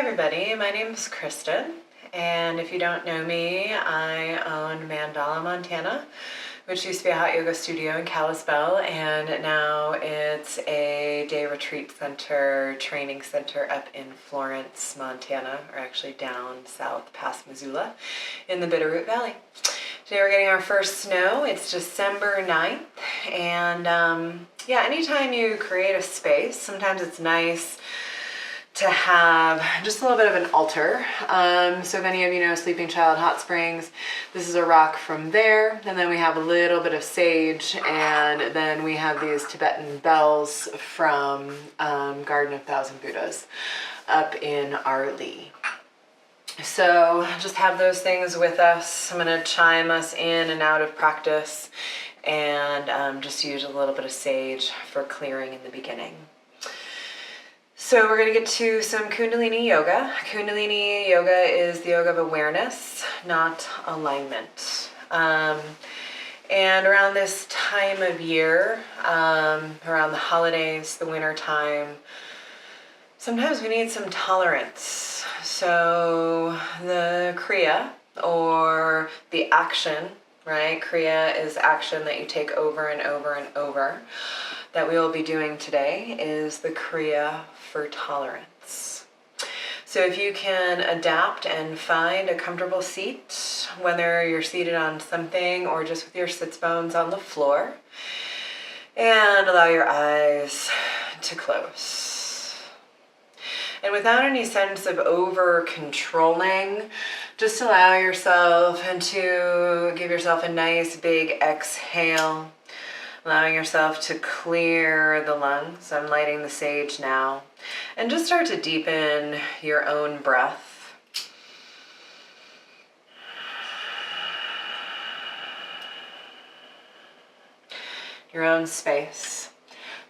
everybody, my name is Kristen, and if you don't know me, I own Mandala, Montana, which used to be a hot yoga studio in Kalispell, and now it's a day retreat center, training center up in Florence, Montana, or actually down south past Missoula in the Bitterroot Valley. Today we're getting our first snow. It's December 9th, and anytime you create a space, sometimes it's nice to have just a little bit of an altar. So if any of you know Sleeping Child Hot Springs, this is a rock from there, and then we have a little bit of sage, and then we have these Tibetan bells from Garden of Thousand Buddhas up in Arlie. So just have those things with us. I'm gonna chime us in and out of practice, and just use a little bit of sage for clearing in the beginning. So we're going to get to some Kundalini Yoga. Kundalini Yoga is the yoga of awareness, not alignment. And around this time of year, around the holidays, the winter time, sometimes we need some tolerance. So the Kriya, or the action, right? Kriya is action that you take over and over and over, that we will be doing today is the Kriya for tolerance. So if you can adapt and find a comfortable seat, whether you're seated on something or just with your sits bones on the floor, and allow your eyes to close. And without any sense of over-controlling, just allow yourself and to give yourself a nice big exhale, allowing yourself to clear the lungs. I'm lighting the sage now. And just start to deepen your own breath. Your own space.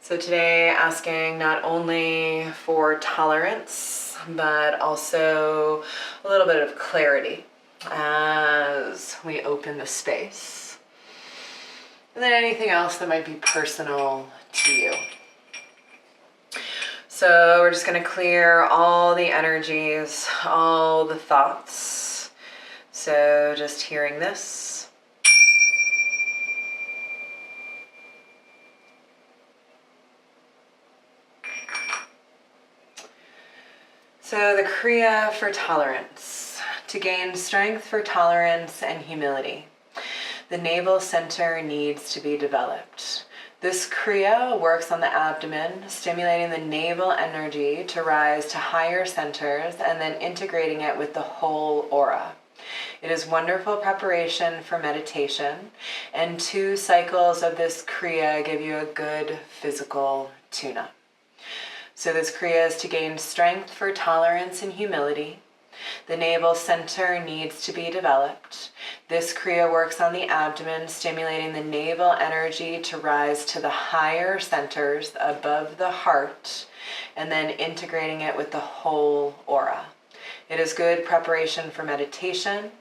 So today, asking not only for tolerance, but also a little bit of clarity as we open the space. And then anything else that might be personal to you. So we're just going to clear all the energies, all the thoughts. So just hearing this. So the Kriya for tolerance, to gain strength for tolerance and humility. The navel center needs to be developed. This Kriya works on the abdomen, stimulating the navel energy to rise to higher centers and then integrating it with the whole aura. It is wonderful preparation for meditation, and 2 cycles of this Kriya give you a good physical tune-up. So this Kriya is to gain strength for tolerance and humility. The navel center needs to be developed. This Kriya works on the abdomen, stimulating the navel energy to rise to the higher centers above the heart, and then integrating it with the whole aura. It is good preparation for meditation.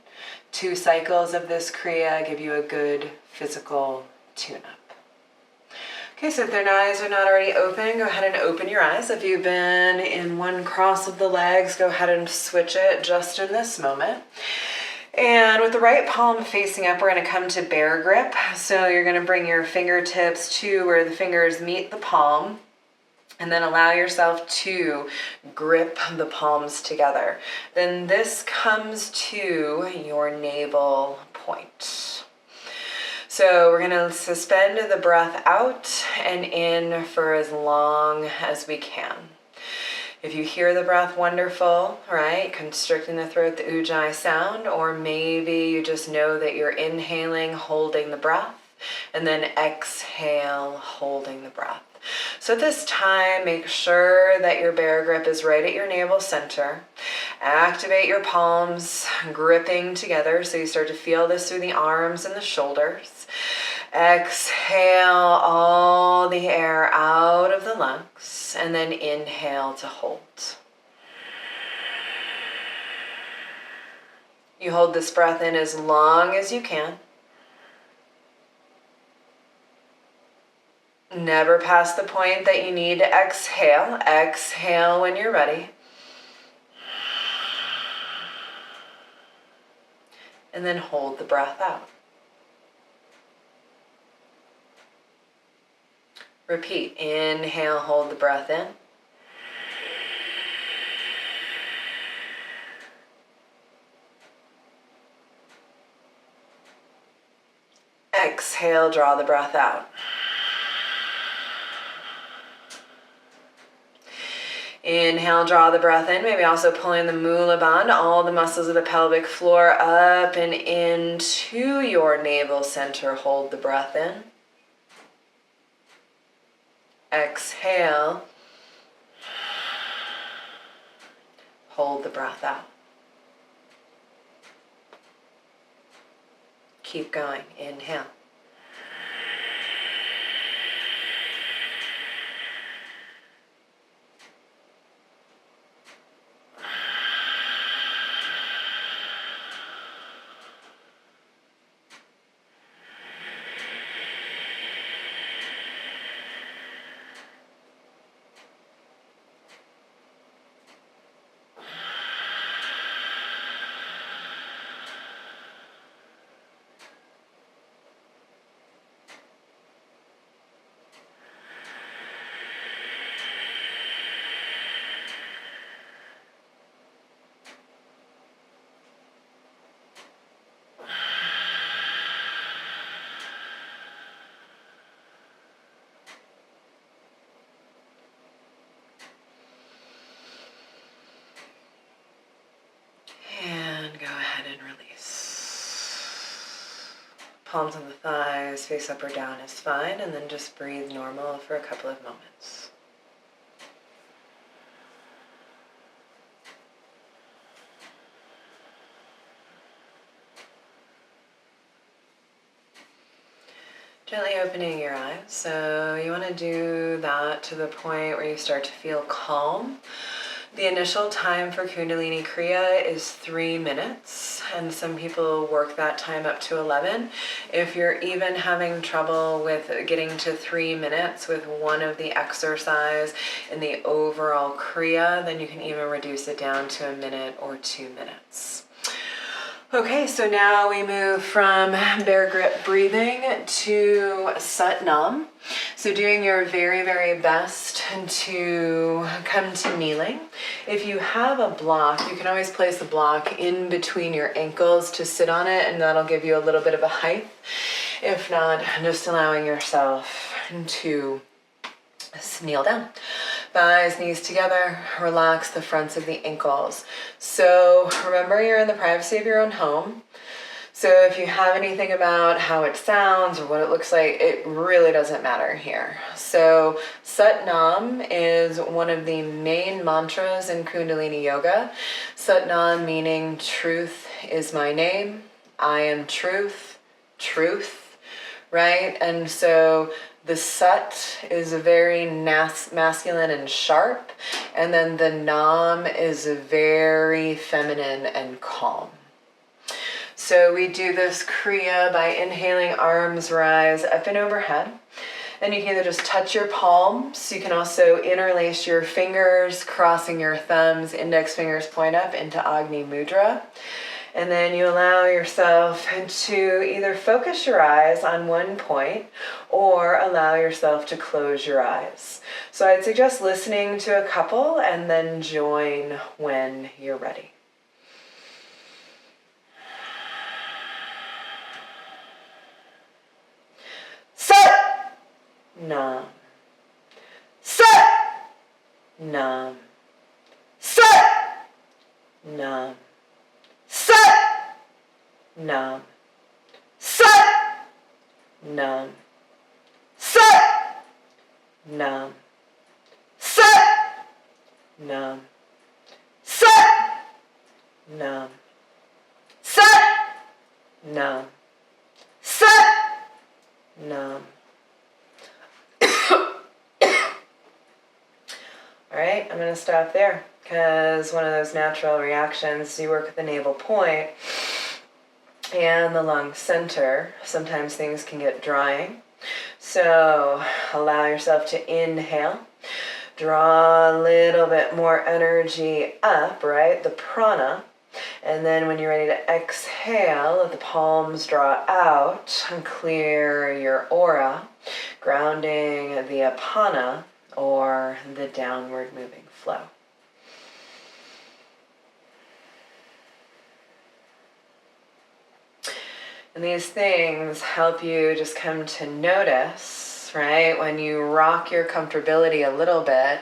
2 cycles of this Kriya give you a good physical tune-up. Okay, so if their eyes are not already open, go ahead and open your eyes. If you've been in one cross of the legs, go ahead and switch it just in this moment. And with the right palm facing up, we're going to come to bear grip. So you're going to bring your fingertips to where the fingers meet the palm, and then allow yourself to grip the palms together. Then this comes to your navel point. So we're going to suspend the breath out and in for as long as we can. If you hear the breath, wonderful, right? Constricting the throat, the ujjayi sound, or maybe you just know that you're inhaling, holding the breath, and then exhale, holding the breath. So at this time, make sure that your bear grip is right at your navel center. Activate your palms, gripping together, so you start to feel this through the arms and the shoulders. Exhale all the air out of the lungs, and then inhale to hold. You hold this breath in as long as you can. Never past the point that you need to exhale. Exhale when you're ready. and then hold the breath out. Repeat. Inhale, hold the breath in. Exhale, draw the breath out. Inhale, draw the breath in. Maybe also pulling the Mula Bandha, all the muscles of the pelvic floor up and into your navel center. Hold the breath in. Exhale. Hold the breath out. Keep going. Inhale. Palms on the thighs, face up or down is fine, and then just breathe normal for a couple of moments. Gently opening your eyes. So you want to do that to the point where you start to feel calm. The initial time for Kundalini Kriya is 3 minutes, and some people work that time up to 11. If you're even having trouble with getting to 3 minutes with one of the exercise in the overall Kriya, then you can even reduce it down to 1 minute or 2 minutes. Okay, so now we move from bear grip breathing to Sat Nam. So doing your very, very best to come to kneeling. If you have a block, you can always place the block in between your ankles to sit on it, and that'll give you a little bit of a height. If not, just allowing yourself to kneel down. Thighs, knees together, relax the fronts of the ankles. So remember, you're in the privacy of your own home. So if you have anything about how it sounds or what it looks like, it really doesn't matter here. So Sat Nam is one of the main mantras in Kundalini Yoga. Sat Nam meaning truth is my name. I am truth, truth, right? And so the Sat is a very masculine and sharp, and then the Nam is very feminine and calm. So we do this Kriya by inhaling, arms rise up and overhead. And you can either just touch your palms. You can also interlace your fingers, crossing your thumbs, index fingers point up into Agni Mudra. And then you allow yourself to either focus your eyes on one point or allow yourself to close your eyes. So I'd suggest listening to a couple and then join when you're ready. Sat Nam. Sat Nam. Sat Nam. Sat Nam. Sat Nam. Sat Nam. Sat Nam. Sat Nam. Sat Nam. Sat Nam. All right, I'm going to stop there because one of those natural reactions, you work at the navel point and the lung center. Sometimes things can get drying. So allow yourself to inhale. Draw a little bit more energy up, right? The prana. And then when you're ready to exhale, let the palms draw out and clear your aura, grounding the apana, or the downward moving flow. And these things help you just come to notice, right, when you rock your comfortability a little bit,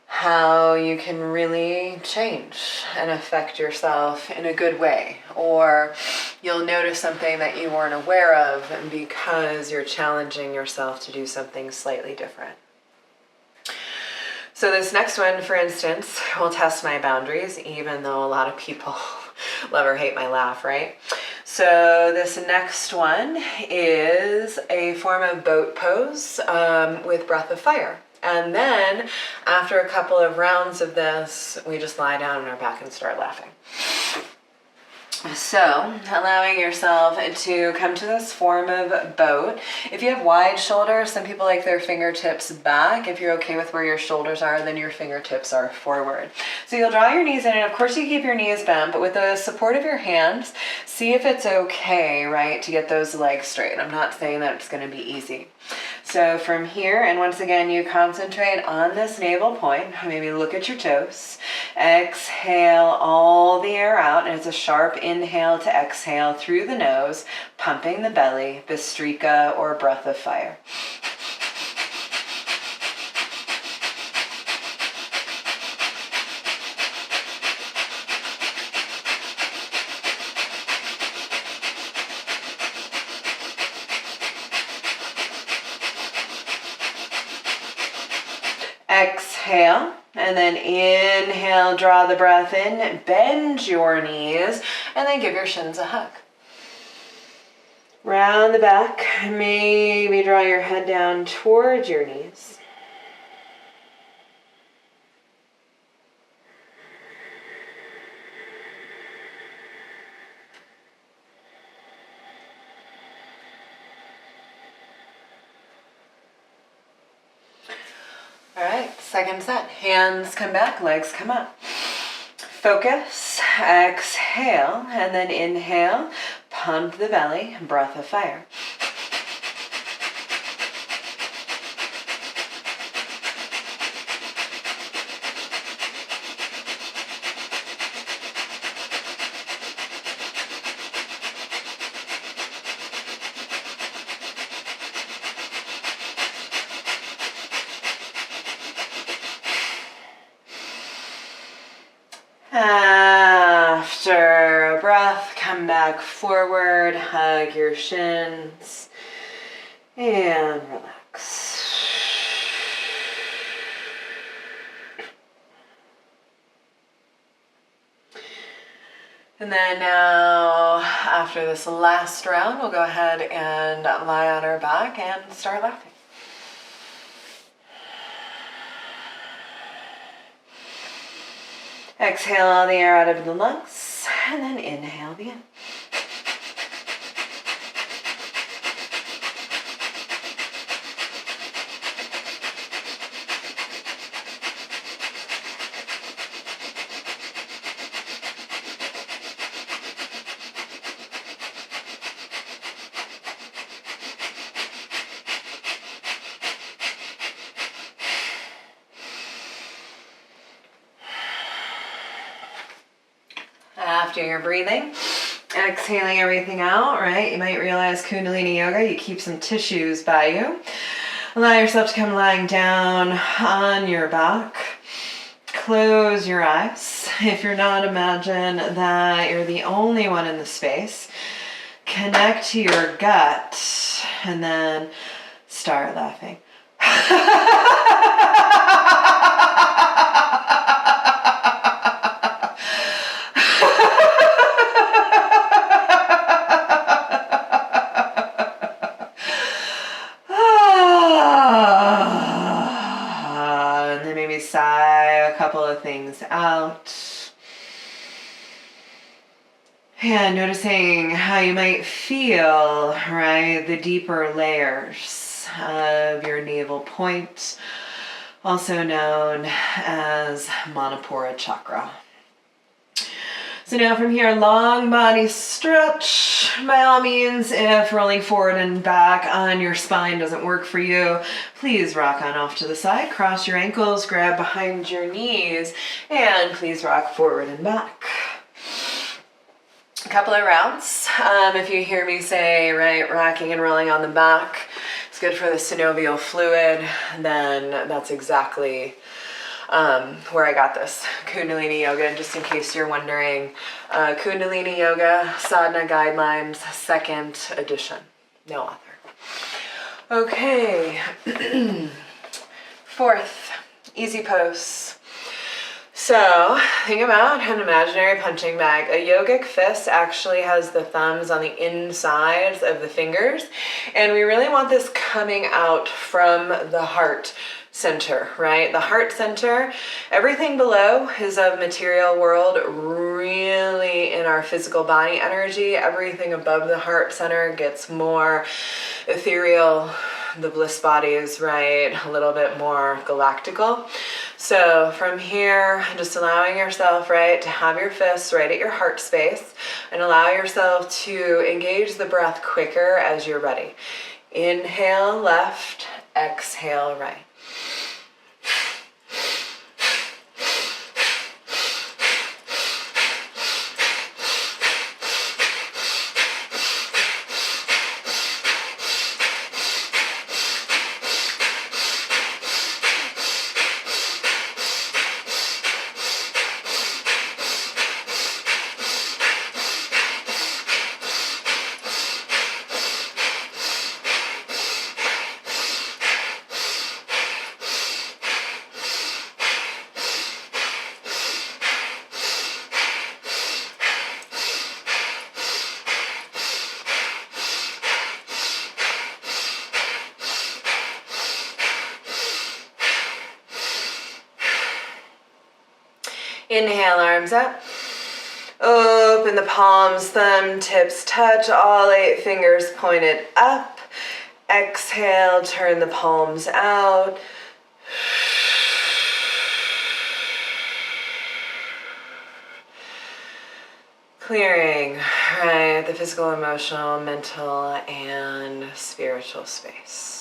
how you can really change and affect yourself in a good way. Or you'll notice something that you weren't aware of because you're challenging yourself to do something slightly different. So this next one, for instance, will test my boundaries, even though a lot of people love or hate my laugh, right? So this next one is a form of boat pose with breath of fire. And then after a couple of rounds of this, we just lie down on our back and start laughing. So, allowing yourself to come to this form of boat. If you have wide shoulders, some people like their fingertips back. If you're okay with where your shoulders are, then your fingertips are forward. So you'll draw your knees in, and of course you keep your knees bent, but with the support of your hands, see if it's okay, right, to get those legs straight. I'm not saying that it's going to be easy. So from here, and once again, you concentrate on this navel point. Maybe look at your toes. Exhale all the air out, and it's a sharp inhale to exhale through the nose, pumping the belly, Bhastrika or breath of fire. Exhale, and then inhale, draw the breath in, bend your knees, and then give your shins a hug. Round the back, maybe draw your head down towards your knees. All right, second set. Hands come back, legs come up. Focus, exhale, and then inhale, pump the belly, breath of fire. After a breath, come back forward, hug your shins, and relax. And then now, after this last round, we'll go ahead and lie on our back and start laughing. Exhale all the air out of the lungs, and then inhale the in. After your breathing, exhaling everything out, right? You might realize Kundalini Yoga, you keep some tissues by you. Allow yourself to come lying down on your back. Close your eyes. If you're not, imagine that you're the only one in the space. Connect to your gut and then start laughing. Sigh a couple of things out. And noticing how you might feel, right, the deeper layers of your navel point, also known as Manipura chakra. So now from here, long body stretch. By all means, if rolling forward and back on your spine doesn't work for you, please rock on off to the side, cross your ankles, grab behind your knees, and please rock forward and back. A couple of rounds. If you hear me say, right, rocking and rolling on the back, it's good for the synovial fluid, then that's exactly where I got this Kundalini Yoga. Just in case you're wondering, Kundalini Yoga Sadhana Guidelines, 2nd edition. No author. Okay. 4th, easy pose. So think about an imaginary punching bag. A yogic fist actually has the thumbs on the insides of the fingers, and we really want this coming out from the heart center, right? The heart center, everything below is of material world, really in our physical body energy. Everything above the heart center gets more ethereal. The bliss body is, right, a little bit more galactical. So from here, just allowing yourself, right, to have your fists right at your heart space and allow yourself to engage the breath quicker as you're ready. Inhale left, exhale right. Inhale, arms up. Open the palms, thumb tips touch, all 8 fingers pointed up. Exhale, turn the palms out. Clearing, right, the physical, emotional, mental, and spiritual space.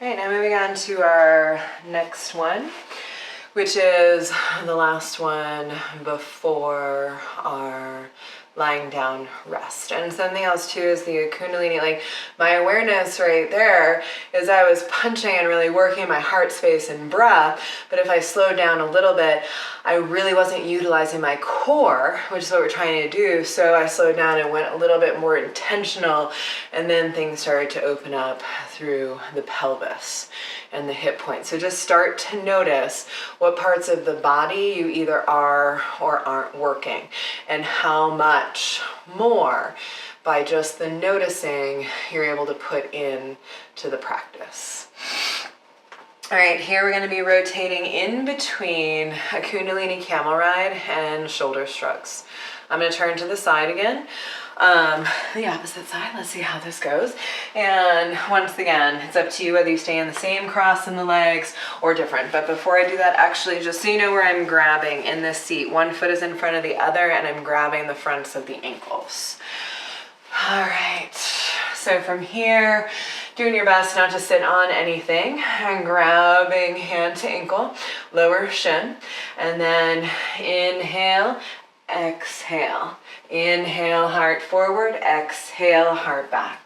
All right, now moving on to our next one, which is the last one before our lying down rest. And something else too is the Kundalini, like my awareness right there is I was punching and really working my heart space and breath, but if I slowed down a little bit, I really wasn't utilizing my core, which is what we're trying to do. So I slowed down and went a little bit more intentional, and then things started to open up through the pelvis and the hip point. So just start to notice what parts of the body you either are or aren't working, and how much more by just the noticing you're able to put in to the practice. All right, here we're going to be rotating in between a Kundalini camel ride and shoulder shrugs. I'm going to turn to the side again, the opposite side. Let's see how this goes. And once again, it's up to you whether you stay in the same cross in the legs or different. But before I do that, actually, just so you know where I'm grabbing in this seat, one foot is in front of the other, and I'm grabbing the fronts of the ankles. All right, so from here, doing your best not to sit on anything, and grabbing hand to ankle, lower shin, and then inhale, exhale. Inhale, heart forward, exhale, heart back.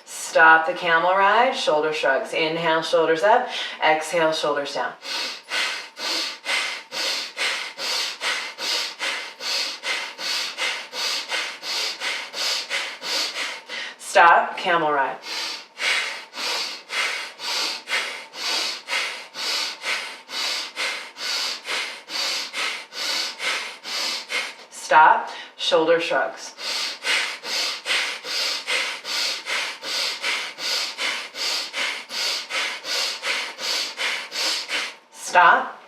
Stop the camel ride, shoulder shrugs. Inhale, shoulders up, exhale, shoulders down. Stop, camel ride. Stop, shoulder shrugs. Stop,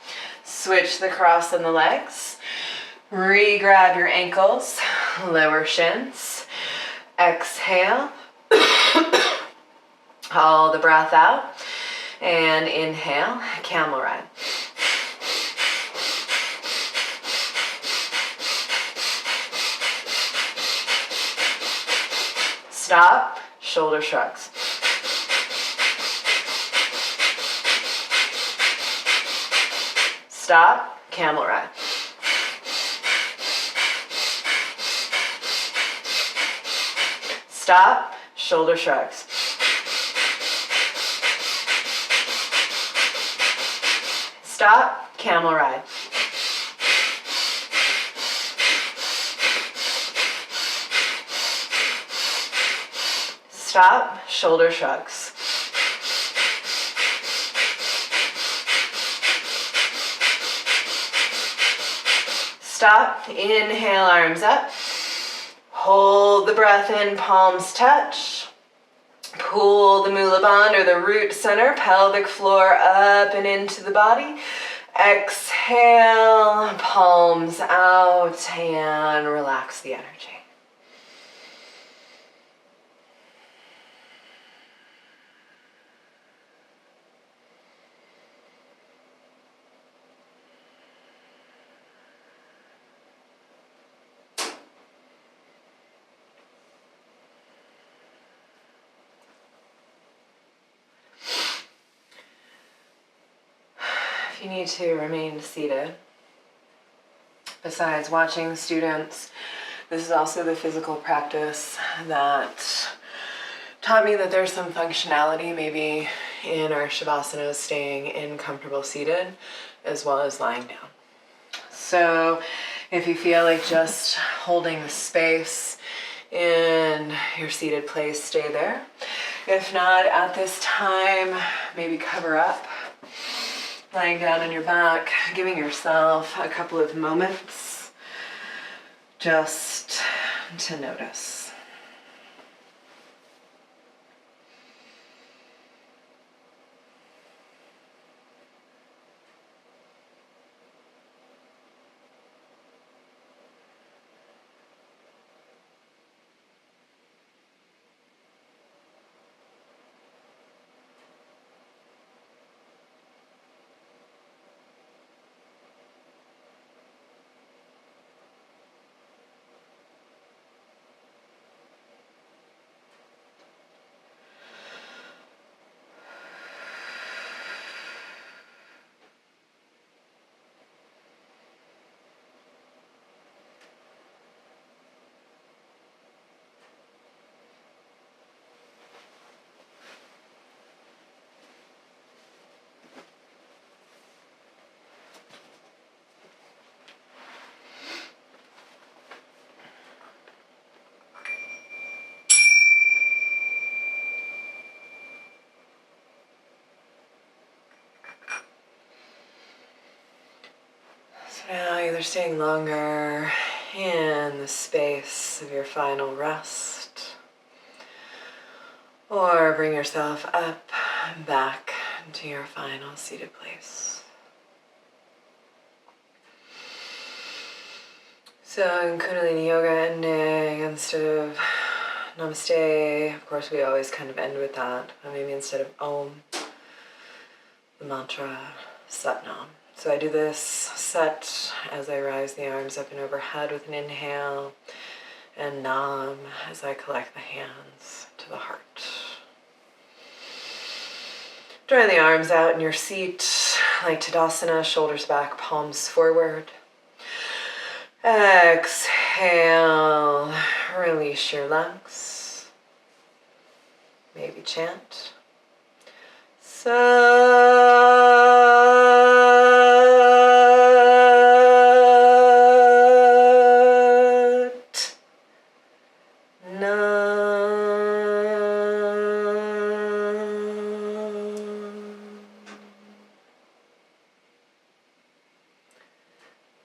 Switch the cross on the legs. Re-grab your ankles, lower shins. Exhale. Haul the breath out. And inhale, camel ride. Stop, shoulder shrugs. Stop, camel ride. Stop, shoulder shrugs. Stop, camel ride. Stop, shoulder shrugs. Stop, inhale, arms up. Hold the breath in, palms touch. Pull the mula bandh or the root center, pelvic floor up and into the body. Exhale, palms out, and relax the energy. If you need to remain seated, besides watching students, this is also the physical practice that taught me that there's some functionality maybe in our shavasana, staying in comfortable seated as well as lying down. So if you feel like just holding the space in your seated place, stay there. If not, at this time, maybe cover up. Lying down on your back, giving yourself a couple of moments just to notice. Now either staying longer in the space of your final rest, or bring yourself up and back into your final seated place. So in Kundalini Yoga ending, instead of Namaste, of course we always kind of end with that, but maybe instead of Om, the mantra Satnam. So I do this set as I rise the arms up and overhead with an inhale, and Nam as I collect the hands to the heart. Drawing the arms out in your seat like Tadasana, shoulders back, palms forward. Exhale, release your lungs. Maybe chant.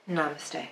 Namaste.